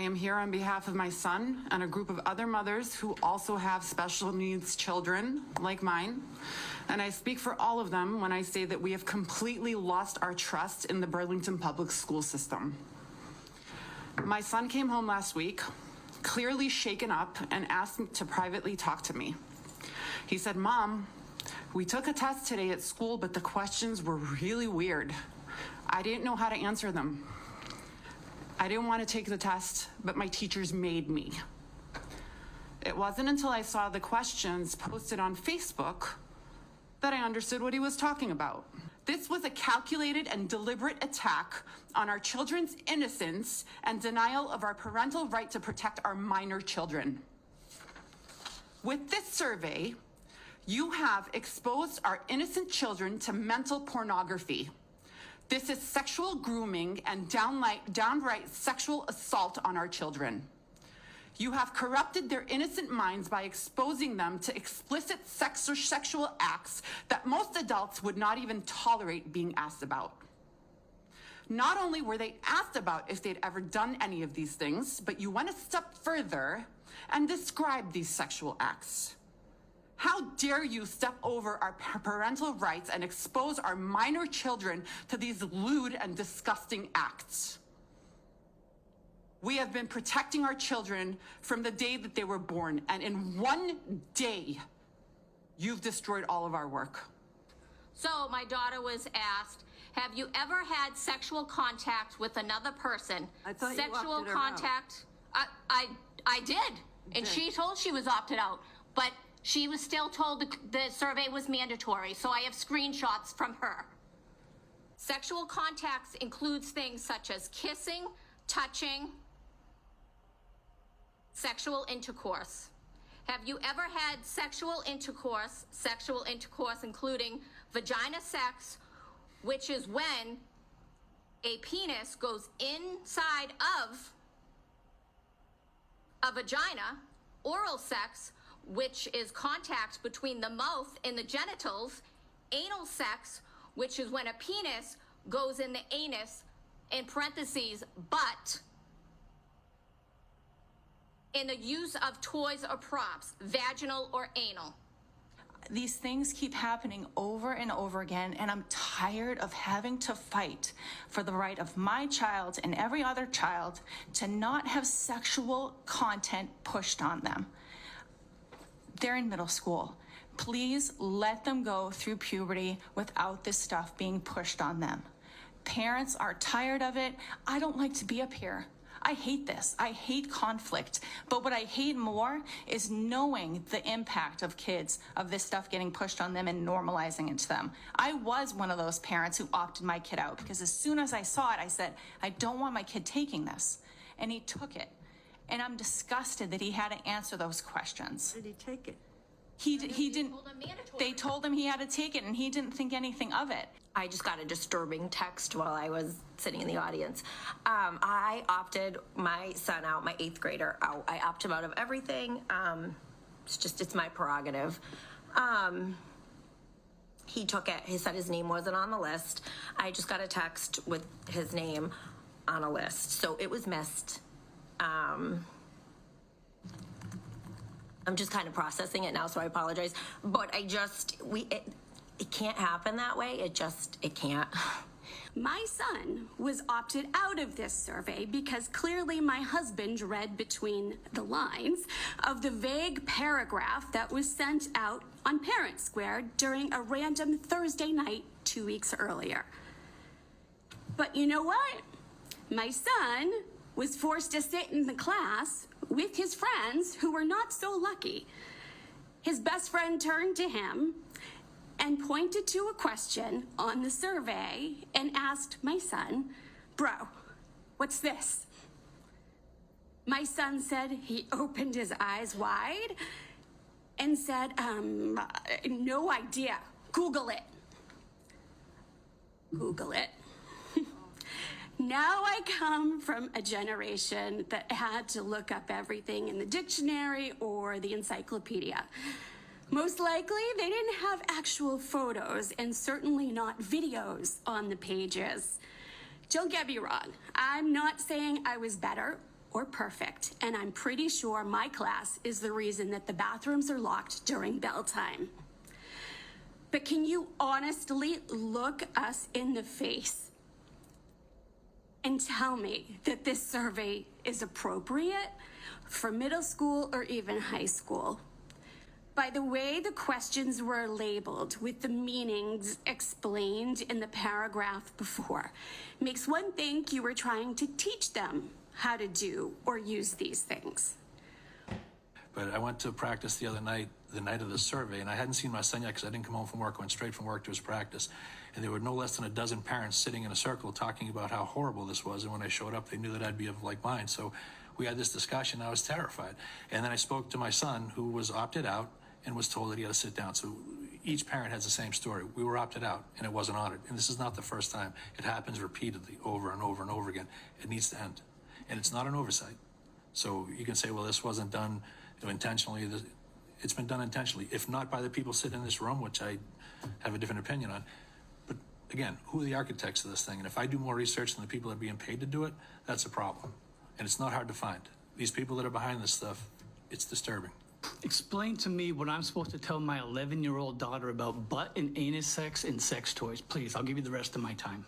am here on behalf of my son and a group of other mothers who also have special needs children like mine. And I speak for all of them when I say that we have completely lost our trust in the Burlington public school system. My son came home last week, clearly shaken up, and asked to privately talk to me. He said, "Mom, we took a test today at school, but the questions were really weird. I didn't know how to answer them. I didn't want to take the test, but my teachers made me." It wasn't until I saw the questions posted on Facebook that I understood what he was talking about. This was a calculated and deliberate attack on our children's innocence and denial of our parental right to protect our minor children. With this survey, you have exposed our innocent children to mental pornography. This is sexual grooming and downright sexual assault on our children. You have corrupted their innocent minds by exposing them to explicit sexual acts that most adults would not even tolerate being asked about. Not only were they asked about if they'd ever done any of these things, but you went a step further and described these sexual acts. How dare you step over our parental rights and expose our minor children to these lewd and disgusting acts? We have been protecting our children from the day that they were born, and in one day, you've destroyed all of our work. So my daughter was asked, have you ever had sexual contact with another person? I thought sexual you opted her contact. I did. And she told she was opted out, but she was still told the survey was mandatory, so I have screenshots from her. Sexual contacts includes things such as kissing, touching, sexual intercourse. Have you ever had sexual intercourse including vagina sex, which is when a penis goes inside of a vagina, oral sex, which is contact between the mouth and the genitals, anal sex, which is when a penis goes in the anus, in parentheses, but in the use of toys or props, vaginal or anal. These things keep happening over and over again, and I'm tired of having to fight for the right of my child and every other child to not have sexual content pushed on them. They're in middle school. Please let them go through puberty without this stuff being pushed on them. Parents are tired of it. I don't like to be up here. I hate this. I hate conflict. But what I hate more is knowing the impact of kids, of this stuff getting pushed on them and normalizing it to them. I was one of those parents who opted my kid out because as soon as I saw it, I said, I don't want my kid taking this. And he took it. And I'm disgusted that he had to answer those questions. Did he take it? He didn't. They told him he had to take it, and he didn't think anything of it. I just got a disturbing text while I was sitting in the audience. I opted my son out, my 8th grader out. I opt him out of everything. It's my prerogative. He took it. He said his name wasn't on the list. I just got a text with his name on a list. So it was missed. I'm just kind of processing it now, so I apologize. But it can't happen that way. It can't. My son was opted out of this survey because clearly my husband read between the lines of the vague paragraph that was sent out on Parent Square during a random Thursday night 2 weeks earlier. But you know what? My son was forced to sit in the class with his friends who were not so lucky. His best friend turned to him and pointed to a question on the survey and asked my son, "Bro, what's this?" My son said he opened his eyes wide and said, "No idea. Google it." Google it. Now I come from a generation that had to look up everything in the dictionary or the encyclopedia. Most likely, they didn't have actual photos and certainly not videos on the pages. Don't get me wrong. I'm not saying I was better or perfect, and I'm pretty sure my class is the reason that the bathrooms are locked during bell time. But can you honestly look us in the face and tell me that this survey is appropriate for middle school or even high school? By the way the questions were labeled with the meanings explained in the paragraph before, makes one think you were trying to teach them how to do or use these things. But I went to practice the other night, the night of the survey, and I hadn't seen my son yet because I didn't come home from work. I went straight from work to his practice. And there were no less than a dozen parents sitting in a circle talking about how horrible this was. And when I showed up, they knew that I'd be of like mind. So we had this discussion. I was terrified. And then I spoke to my son, who was opted out and was told that he had to sit down. So each parent has the same story. We were opted out, and it wasn't honored. And this is not the first time. It happens repeatedly, over and over and over again. It needs to end. And it's not an oversight. So you can say, well, this wasn't done intentionally. It's been done intentionally, if not by the people sitting in this room, which I have a different opinion on. But again, who are the architects of this thing? And if I do more research than the people that are being paid to do it, that's a problem. And it's not hard to find. These people that are behind this stuff, it's disturbing. Explain to me what I'm supposed to tell my 11-year-old daughter about butt and anus sex and sex toys. Please, I'll give you the rest of my time.